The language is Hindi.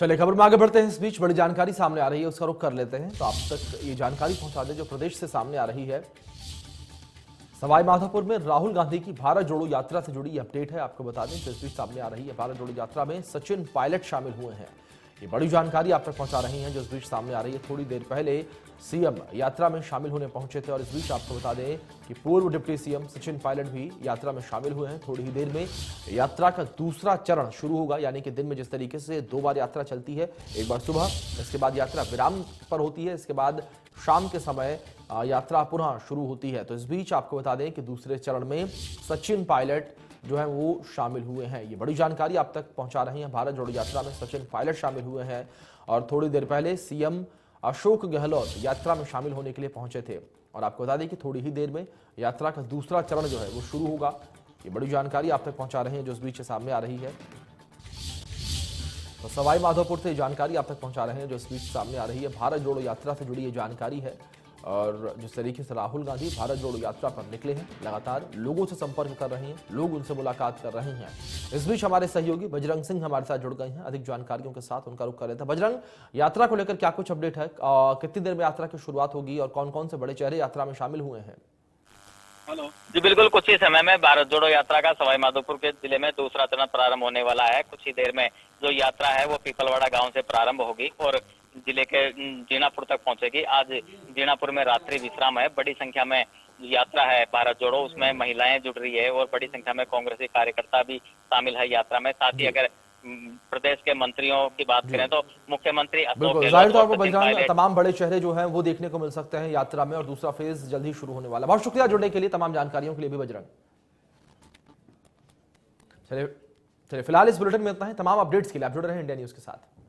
चलिए खबर में आगे बढ़ते हैं। इस बीच बड़ी जानकारी सामने आ रही है, उसका रुख कर लेते हैं। तो आप तक ये जानकारी पहुंचा दें जो प्रदेश से सामने आ रही है। सवाई माधोपुर में राहुल गांधी की भारत जोड़ो यात्रा से जुड़ी अपडेट है, आपको बता दें। तो इस बीच सामने आ रही है, भारत जोड़ो यात्रा में सचिन पायलट शामिल हुए हैं। ये बड़ी जानकारी आप तक पहुंचा रही है जो इस बीच सामने आ रही है। थोड़ी देर पहले सीएम यात्रा में शामिल होने पहुंचे थे और इस बीच आपको बता दें कि पूर्व डिप्टी सीएम सचिन पायलट भी यात्रा में शामिल हुए हैं। थोड़ी ही देर में यात्रा का दूसरा चरण शुरू होगा, यानी कि दिन में जिस तरीके से 2 बार यात्रा चलती है, एक बार सुबह, इसके बाद यात्रा विराम पर होती है, इसके बाद शाम के समय यात्रा पुनः शुरू होती है। तो इस बीच आपको बता दें कि दूसरे चरण में सचिन पायलट जो है वो शामिल हुए हैं। ये बड़ी जानकारी आप तक पहुंचा रहे हैं। भारत जोड़ो यात्रा में सचिन पायलट शामिल हुए हैं और थोड़ी देर पहले सीएम अशोक गहलोत यात्रा में शामिल होने के लिए पहुंचे थे। और आपको बता दें कि थोड़ी ही देर में यात्रा का दूसरा चरण जो है वो शुरू होगा। ये बड़ी जानकारी आप तक पहुंचा रहे हैं जो इस बीच सामने आ रही है। तो सवाई माधोपुर से जानकारी आप तक पहुंचा रहे हैं जो इस बीच सामने आ रही है। भारत जोड़ो यात्रा से जुड़ी ये जानकारी है और जिस तरीके से राहुल गांधी भारत जोड़ो यात्रा पर निकले हैं, लगातार लोगों से संपर्क कर रहे हैं, लोग उनसे मुलाकात कर रहे हैं। इस बीच हमारे सहयोगी बजरंग सिंह हमारे साथ जुड़ गए हैं, अधिक जानकारियों के साथ उनका रुख कर रहे थे। बजरंग, यात्रा को लेकर क्या कुछ अपडेट है, कितनी देर में यात्रा की शुरुआत होगी और कौन कौन से बड़े चेहरे यात्रा में शामिल हुए हैं? हेलो जी, बिल्कुल कुछ ही समय में भारत जोड़ो यात्रा का सवाई माधोपुर के जिले में दूसरा चरण प्रारंभ होने वाला है। कुछ ही देर में जो यात्रा है वो पीपलवाड़ा गांव से प्रारंभ होगी और जिले के जीनापुर तक पहुंचेगी। आज जीनापुर में रात्रि विश्राम है। बड़ी संख्या में यात्रा है भारत जोड़ो, उसमें महिलाएं जुड़ रही है और बड़ी संख्या में कांग्रेसी कार्यकर्ता भी शामिल है यात्रा में। साथ ही अगर प्रदेश के मंत्रियों की बात करें तो मुख्यमंत्री अशोक जाहिर गहलोत तौर और पर सचिन बजरंग, पायलट। तमाम बड़े चेहरे जो हैं वो देखने को मिल सकते हैं यात्रा में और दूसरा फेज जल्द ही शुरू होने वाला है। बहुत शुक्रिया जुड़ने के लिए, तमाम जानकारियों के लिए भी बजरंग। चलिए फिलहाल इस बुलेटिन में इतना ही। तमाम अपडेट्स के लिए आप जुड़ रहे हैं इंडिया न्यूज के साथ।